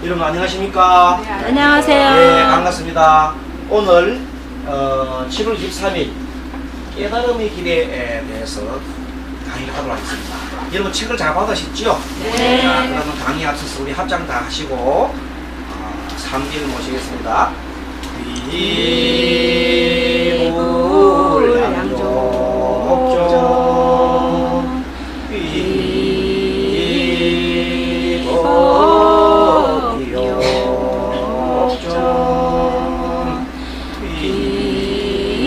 여러분 안녕하십니까? 네, 안녕하세요. 네, 반갑습니다. 오늘 7월 23일 깨달음의 길에 대해서 강의를 하도록 하겠습니다. 여러분 책을 잘 받으셨죠? 네. 자, 그러면 강의 앞서서 우리 합장 다 하시고 3길 모시겠습니다. 비불양족존 비불양족존 비승중존.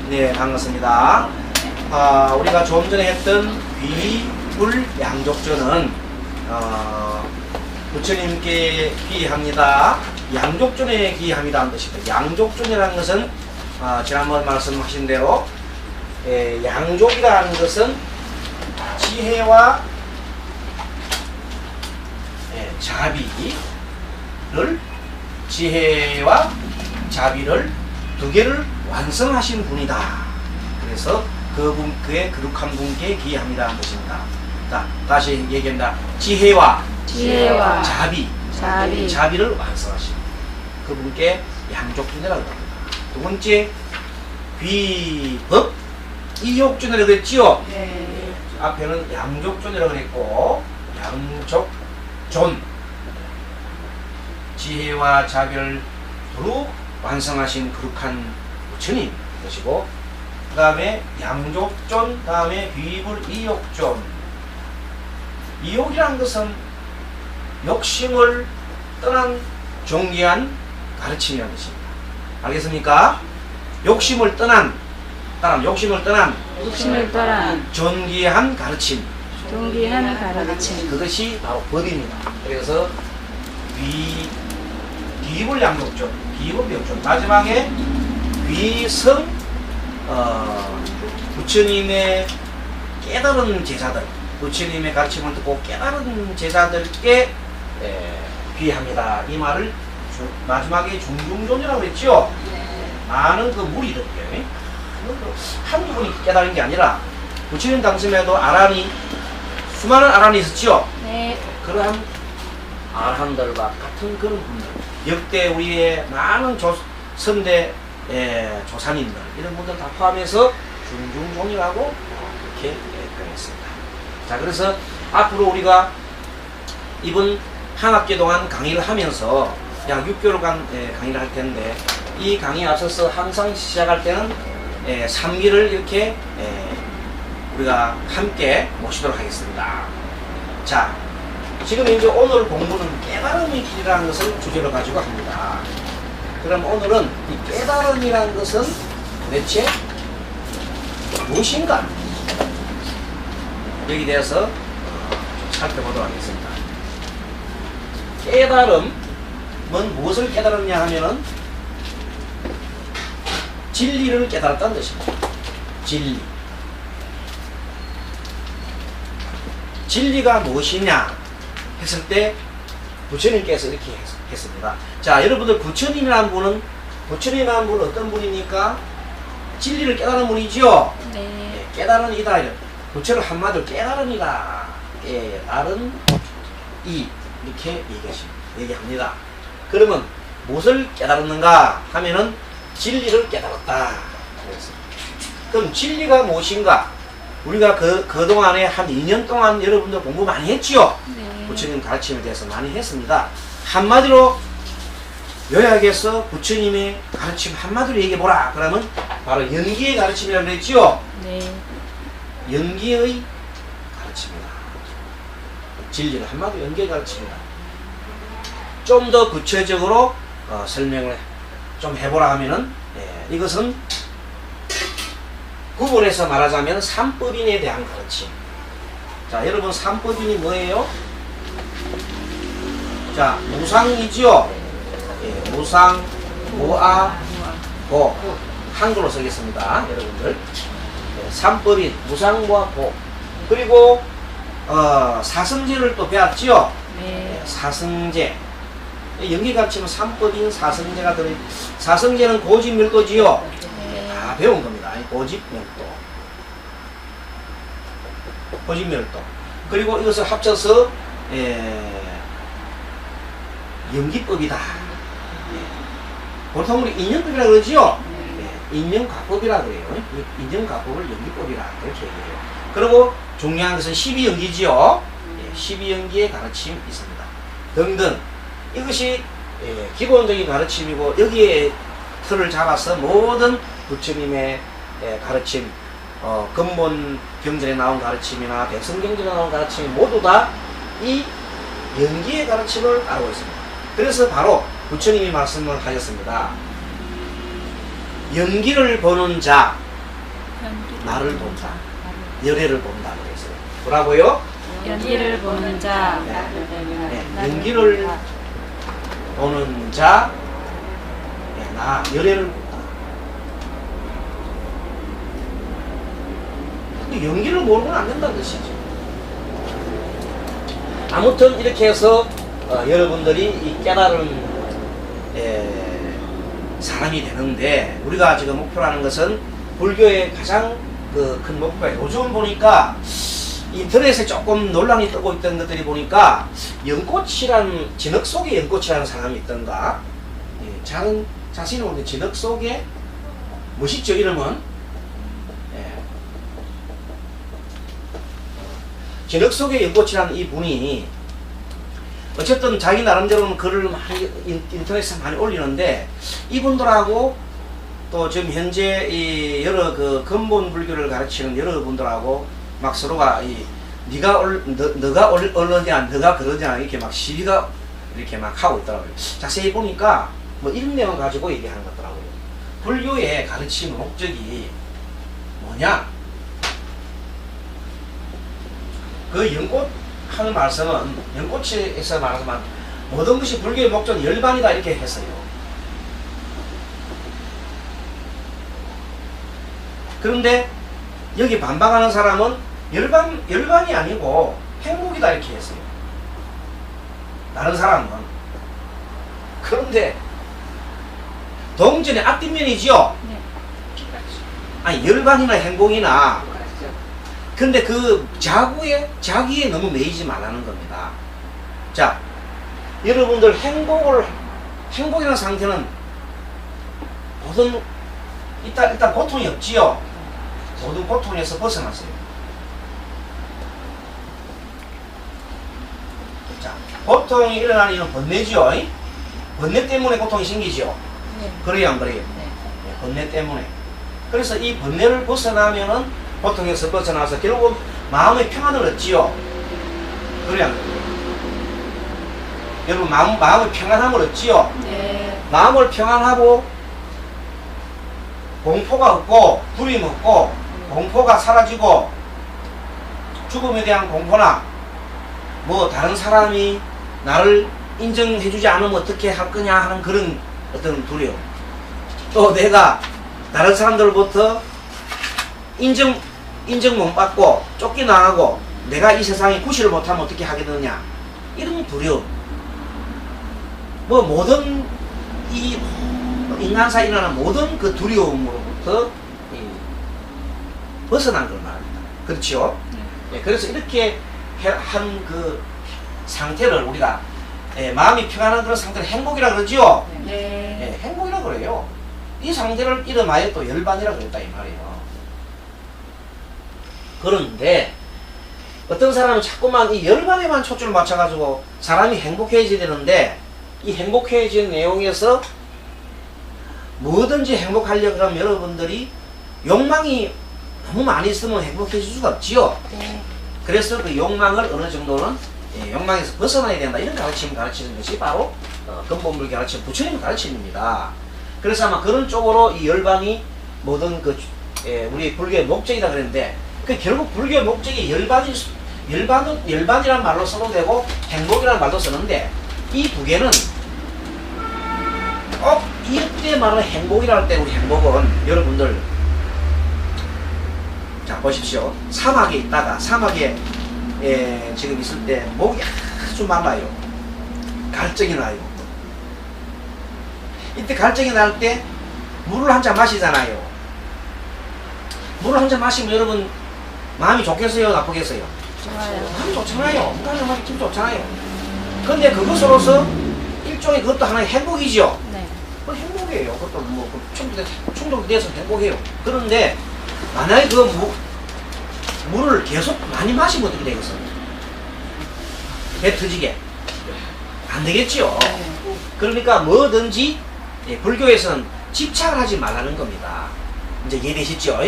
네, 반갑습니다. 우리가 조금 전에 했던 비불양족존은 부처님께 기합니다. 양족존에 기합니다 하는 뜻입니다. 양족존이라는 것은 지난번 말씀하신 대로 양족이라는 것은 지혜와 자비를 두 개를 완성하신 분이다. 그래서 그의 거룩한 분께 기합니다 하는 뜻입니다. 자, 다시 얘기합니다. 지혜와 자비를 완성하신 그분께 양족존이라고 합니다. 두 번째 비법 이욕존이라고 했지요. 네. 앞에는 양족존이라고 그랬고 양족존 지혜와 자비를 두루 완성하신 거룩한 부처님 것이고, 그 다음에 양족존, 그 다음에 비불 이욕존. 이욕이라는 것은 욕심을 떠난 존귀한 가르침이라는 것입니다. 알겠습니까? 욕심을 떠난 존귀한 가르침. 그것이 바로 법입니다. 그래서 비불양족존, 비불욕존. 마지막에 비성 부처님의 깨달은 제자들, 부처님의 가르침을 듣고 깨달은 제자들께 비합니다. 이 말을 마지막에 중중존이라고 했죠. 많은 그 무리들께 한두 분이 깨달은 게 아니라 부처님 당시에도 수많은 아란이 있었죠. 네. 그러한 아란들과 같은 그런 분들, 역대 우리의 많은 선대 조상님들 이런 분들 다 포함해서 중중종이라고 이렇게 표현했습니다. 자, 그래서 앞으로 우리가 이번 한 학기 동안 강의를 하면서 약 6개월간 강의를 할 텐데, 이 강의에 앞서서 항상 시작할 때는 3기를 이렇게 우리가 함께 모시도록 하겠습니다. 자, 지금 이제 오늘 공부는 깨달음의 길이라는 것을 주제로 가지고 합니다. 그럼 오늘은 이 깨달음이라는 것은 도대체 무엇인가? 여기 대해서 좀 살펴보도록 하겠습니다. 깨달음은 무엇을 깨달았냐 하면은 진리를 깨달았다는 뜻입니다. 진리가 무엇이냐 했을 때 부처님께서 이렇게 했습니다. 자, 여러분들 부처님이라는 분은 어떤 분입니까? 진리를 깨달은 분이죠. 네. 깨달은 이다. 부처를 한마디로 깨달은이다. 깨달은 이 이렇게 얘기합니다. 그러면 무엇을 깨달았는가 하면은 진리를 깨달았다. 그럼 진리가 무엇인가? 우리가 그동안에 한 2년 동안 여러분들 공부 많이 했지요? 네. 부처님 가르침에 대해서 많이 했습니다. 한마디로 요약해서 부처님의 가르침 한마디로 얘기해보라. 그러면 바로 연기의 가르침이라고 했지요? 네. 연기의 가르침이다. 진리를 한마디로 연기의 가르침이다. 좀 더 구체적으로 설명을 좀 해보라 하면은 이것은 구분해서 말하자면 삼법인에 대한 가르침. 자, 여러분 삼법인이 뭐예요? 자, 무상이지요. 무상, 무아, 보. 한글로 쓰겠습니다, 여러분들. 삼법인, 무상, 무아, 보. 그리고 사성제를 또 배웠지요. 네. 사성제. 연기가 치면 삼법인 사성제가 사성제는 고집멸도지요. 다 배운 겁니다. 고집멸도. 포진멸도. 그리고 이것을 합쳐서 연기법이다. 보통 우리 인연법이라 그러지요. 인연가법이라 그래요. 인연가법을 연기법이라 이렇게 얘기해요. 그리고 중요한 것은 12연기지요. 12연기의 가르침이 있습니다. 등등. 이것이 기본적인 가르침이고, 여기에 틀을 잡아서 모든 부처님의 가르침, 근본 경전에 나온 가르침이나 백성경전에 나온 가르침이 모두 다 이 연기의 가르침을 따르고 있습니다. 그래서 바로 부처님이 말씀을 하셨습니다. 연기를 보는 자 나를 본다, 열애를 본다 그래서 뭐라고요? 연기를 보는 자 연기를 보는 자 나 열애를 본다. 연기를 모르면 안 된다는 뜻이죠. 아무튼 이렇게 해서 여러분들이 이 깨달은 사람이 되는데, 우리가 지금 목표라는 것은 불교의 가장 큰 목표예요. 요즘 보니까 인터넷에 조금 논란이 뜨고 있던 것들이 보니까 연꽃이란, 진흙 속에 연꽃이라는 사람이 있던가. 자신이 오늘 진흙 속에 멋있죠, 이름은. 진흙 속에 연꽃이라는 이 분이 어쨌든 자기 나름대로는 글을 많이 인터넷에 많이 올리는데, 이분들하고 또 지금 현재 이 여러 그 근본 불교를 가르치는 여러분들하고 막 서로가 너가 얼르냐 너가 그러냐 이렇게 막 시비가 이렇게 막 하고 있더라고요. 자세히 보니까 뭐 이런 내용 가지고 얘기하는 것 같더라고요. 불교의 가르침 목적이 뭐냐? 그 연꽃 하는 말씀은, 연꽃에서 말하지만 모든 것이 불교의 목적은 열반이다 이렇게 했어요. 그런데 여기 반박하는 사람은 열반이 아니고 행복이다 이렇게 했어요. 다른 사람은. 그런데 동전의 앞뒷면이지요. 네. 아니 열반이나 행복이나, 근데 그 자기에 너무 매이지 말라는 겁니다. 자, 여러분들 행복이라는 상태는 모든 일단 고통이 없지요. 모든 고통에서 벗어났어요. 자, 고통이 일어나는 이유는 번뇌죠. 번뇌 때문에 고통이 생기죠. 네. 그래요, 안 그래요? 네. 번뇌 때문에. 그래서 이 번뇌를 벗어나면은, 고통에서 벗어나서 결국 마음의 평안을 얻지요. 그래요, 안 그래요? 여러분, 마음의 평안함을 얻지요. 네. 마음을 평안하고 공포가 없고 두려움 없고 공포가 사라지고, 죽음에 대한 공포나 뭐 다른 사람이 나를 인정해주지 않으면 어떻게 할 거냐 하는 그런 어떤 두려움, 또 내가 다른 사람들로부터 인정 못 받고 쫓겨나가고 내가 이 세상에 구실을 못하면 어떻게 하게 되느냐, 이런 두려움, 뭐 모든 이 인간사에 일어나는 모든 그 두려움으로부터 벗어난 걸 말합니다. 그렇죠? 네, 그래서 이렇게 한 그 상태를 우리가 마음이 평안한 그런 상태를 행복이라 그러죠? 네. 행복이라 그래요. 이 상태를 이름하여 또 열반이라 그랬다 이 말이에요. 그런데 어떤 사람은 자꾸만 이 열반에만 초점을 맞춰가지고 사람이 행복해져야 되는데, 이 행복해진 내용에서 뭐든지 행복하려고 하면 여러분들이 욕망이 너무 많이 있으면 행복해질 수가 없지요. 네. 그래서 그 욕망을 어느 정도는 욕망에서 벗어나야 된다, 이런 가르침을 가르치는 것이 바로 근본불교 가르침, 부처님 가르침입니다. 그래서 아마 그런 쪽으로 이 열반이 모든 그 우리 불교의 목적이다 그랬는데, 그 결국 불교의 목적이 열반이란 말로 써도 되고 행복이라는 말도 쓰는데, 이 두 개는 이때 말하는 행복이라 할 때, 우리 행복은 여러분들 자 보십시오. 사막에 있다가 사막에 지금 있을 때 목이 아주 말라요. 갈증이 나요. 이때 갈증이 날 때 물을 한 잔 마시잖아요. 물을 한 잔 마시면 여러분 마음이 좋겠어요? 나쁘겠어요? 좋아요. 마음이 좋잖아요. 마음이 기분 좋잖아요. 근데 그것으로서 일종의 그것도 하나의 행복이죠. 네. 행복이에요. 그것도 뭐 충족돼서 행복해요. 그런데 만약에 그 물을 계속 많이 마시면 어떻게 되겠어요? 배 터지게 안 되겠지요. 네. 그러니까 뭐든지 불교에서는 집착을 하지 말라는 겁니다. 이제 이해되시죠?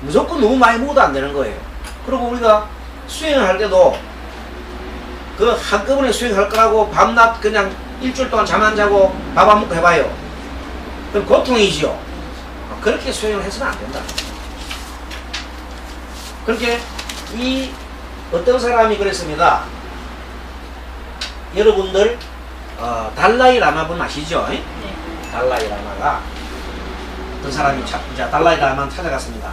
무조건 너무 많이 먹어도 안 되는 거예요. 그리고 우리가 수행을 할 때도 그 한꺼번에 수행할 거라고 밤낮 그냥 일주일 동안 잠 안 자고 밥 안 먹고 해봐요. 그럼 고통이지요. 그렇게 수행을 해서는 안 된다. 그렇게 이 어떤 사람이 그랬습니다. 여러분들 달라이 라마 분 아시죠? 네. 달라이 라마가 어떤 사람이 이제 달라이 라마 찾아갔습니다.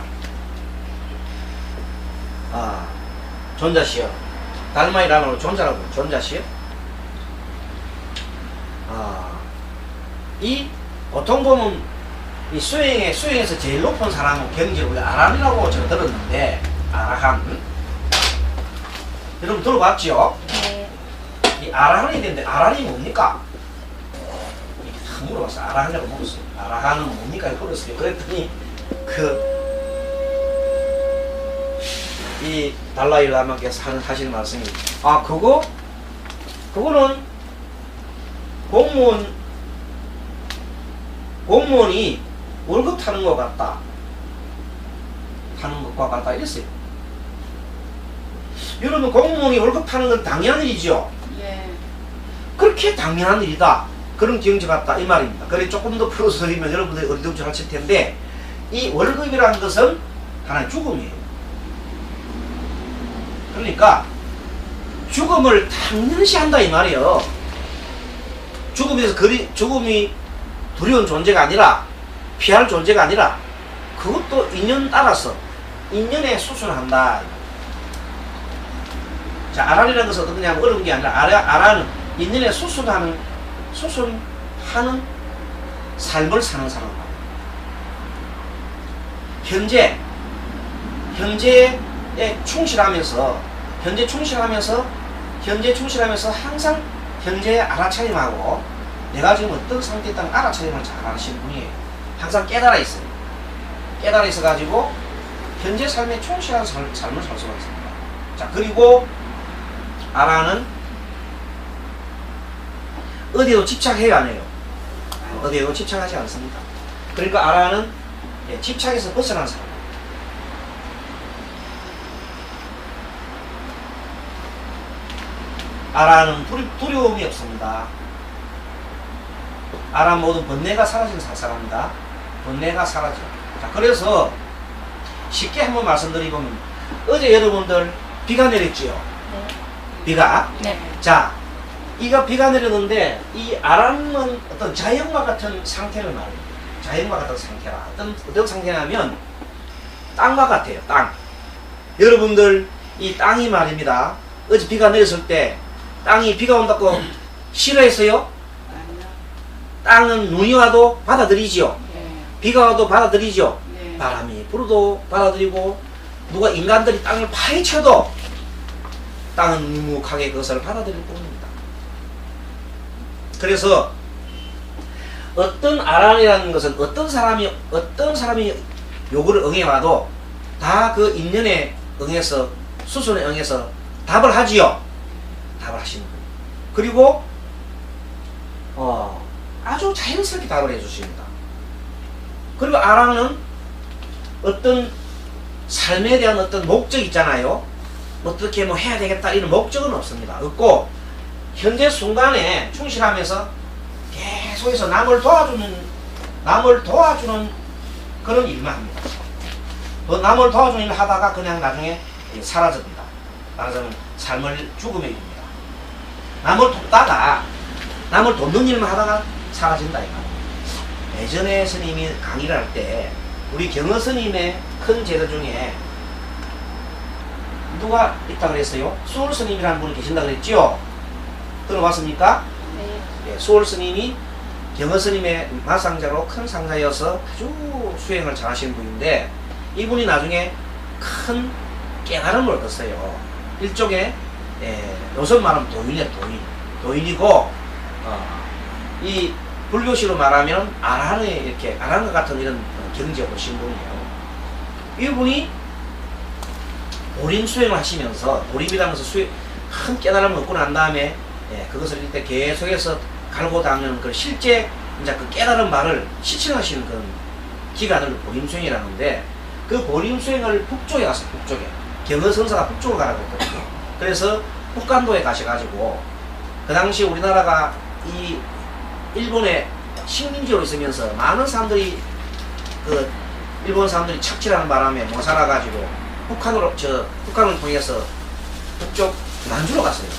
존자시여. 달마이 라마로 존자라고 존자시여. 이 보통 보면 이 수행에서 제일 높은 사람은 경지를 우리가 아람이라고 제가 들었는데 아라한 여러분 들어봤죠? 네. 이 아라한이 있는데 아라한이 뭡니까? 이렇게 다 물어봤어요. 아라한이라고 물었어요. 아라한은 뭡니까? 물었어요. 그랬더니 이 달라이 라마께서 하시는 말씀이 그거는 공무원이 월급 타는 것 같다. 타는 것과 같다 이랬어요. 여러분 공무원이 월급 타는 건 당연한 일이죠. 예. 그렇게 당연한 일이다. 그런 경지 같다 이 말입니다. 그래 조금 더 풀어서 드리면 여러분들이 어리둥절 하실 텐데 이 월급이라는 것은 하나의 죽음이에요. 그러니까 죽음을 당연시 한다 이 말이에요. 죽음이 두려운 존재가 아니라 피할 존재가 아니라 그것도 인연 따라서 인연에 수순한다. 자, 아란이라는 것은 어떤 거냐면 어려운 게 아니라 아란은 인연에 수순하는 삶을 사는 사람. 현재에 충실하면서 항상 현재에 알아차림하고 내가 지금 어떤 상태에 있다는 알아차림을 잘 하시는 분이에요. 항상 깨달아 있어요. 깨달아 있어가지고 현재 삶에 충실한 삶을 살 수가 있습니다. 자, 그리고 아라는 어디에도 집착해요, 안 해요? 어디에도 집착하지 않습니다. 그러니까 아라는 집착에서 벗어난 사람. 아라는 두려움이 없습니다. 아라는 모든 번뇌가 사라진 사람입니다. 번뇌가 사라져. 자, 그래서 쉽게 한번 말씀드리면 어제 여러분들 비가 내렸지요? 네. 비가? 네. 자, 비가 내렸는데 이 아람은 어떤 자연과 같은 상태를 말해요. 자연과 같은 상태라. 어떤 상태냐면 땅과 같아요. 땅. 여러분들 이 땅이 말입니다. 어제 비가 내렸을 때 땅이 비가 온다고 싫어했어요? 땅은 눈이 와도 받아들이죠. 네. 비가 와도 받아들이죠. 네. 바람이 불어도 받아들이고 누가 인간들이 땅을 파헤쳐도 땅은 묵묵하게 그것을 받아들일 뿐입니다. 그래서 어떤 아란이라는 것은 어떤 사람이 요구를 응해와도 다 그 인연에 응해서 수순에 응해서 답을 하지요. 답을 하시는 거예요. 그리고 아주 자연스럽게 답을 해주십니다. 그리고 아란은 어떤 삶에 대한 어떤 목적 있잖아요. 어떻게 뭐 해야 되겠다 이런 목적은 없습니다. 없고 현재 순간에 충실하면서 계속해서 남을 도와주는 그런 일만 합니다. 남을 도와주는 일을 하다가 그냥 나중에 사라집니다. 말하자면 삶을 죽음에 이릅니다. 남을 돕다가 남을 돕는 일만 하다가 사라진다 이거예요. 예전에 스님이 강의를 할 때 우리 경허 스님의 큰 제자 중에 누가 있다 그랬어요? 수월 스님이라는 분이 계신다 그랬죠? 들어봤습니까? 네. 수월 스님이 경허 스님의 마상자로 큰 상자여서 아주 수행을 잘하시는 분인데 이분이 나중에 큰 깨달음을 얻었어요. 일종의 요즘 말하면 도인이에요. 도인이고 이 불교시로 말하면 아라한의 이렇게 아라한과 같은 이런 경지에 오신 분이에요. 이분이 보림 수행을 하시면서 보림이라는 것을 큰 깨달음을 얻고 난 다음에 그것을 이때 계속해서 갈고 닦는 그 실제 이제 그 깨달은 말을 실천하시는 그런 기간을 보림 수행이라는데 그 보림 수행을 북쪽에 갔어요. 북쪽에 경허선사가 북쪽으로 가라고 했거든요. 그래서 북간도에 가셔가지고 그 당시 우리나라가 이 일본의 식민지로 있으면서 많은 사람들이 그 일본 사람들이 착취하는 바람에 못 살아가지고 북한을 통해서 북쪽 난주로 갔어요.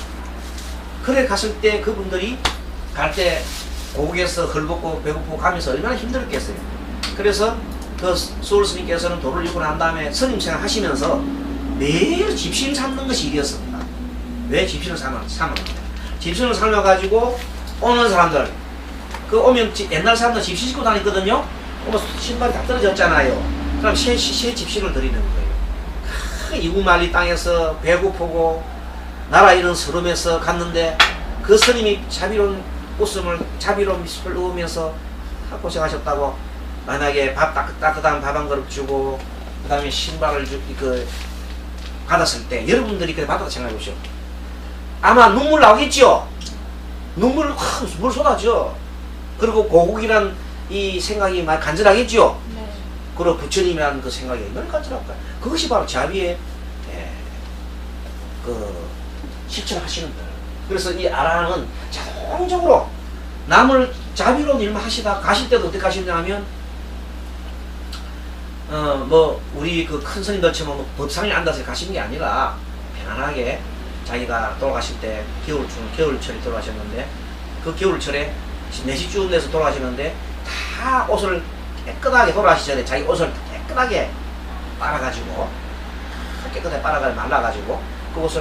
그래 갔을 때 그분들이 갈 때 고국에서 헐벗고 배고프고 가면서 얼마나 힘들었겠어요. 그래서 그 수월 스님께서는 도를 읽고 난 다음에 스님 생활하시면서 매일 집신 삼는 것이 일이었습니다. 왜 집신을 삼았느냐? 집신을 삼아가지고 오는 사람들 오면 옛날 사람들 집신 신고 다니거든요. 신발이 다 떨어졌잖아요. 그럼 새 집신을 드리는 거예요. 그 이국만리 땅에서 배고프고 나라 잃은 서름에서 갔는데 그 스님이 자비로운 미소를 넣으면서 고생하셨다고 만약에 따뜻한 밥 한 그릇 주고 그 다음에 신발을 받았을 때 여러분들이 그래 받았다 생각해보시오. 아마 눈물 나오겠죠? 눈물 쏟아져. 그리고 고국이란 이 생각이 많이 간절하겠죠? 네. 그리고 부처님이라는 그 생각이 얼마나 간절할까요? 그것이 바로 자비의 실천하시는 거예요. 그래서 이 아라한은 자동적으로 남을 자비로운 일만 하시다 가실 때도 어떻게 하시냐면 우리 그 큰 스님들처럼 뭐 법상에 앉아서 가시는 게 아니라 편안하게 자기가 돌아가실 때 겨울철에 돌아가셨는데 그 겨울철에 내시쯤 돼서 돌아가시는데 다 옷을 깨끗하게 돌아가시기 전에 자기 옷을 깨끗하게 빨아가지고 말라가지고 그 옷을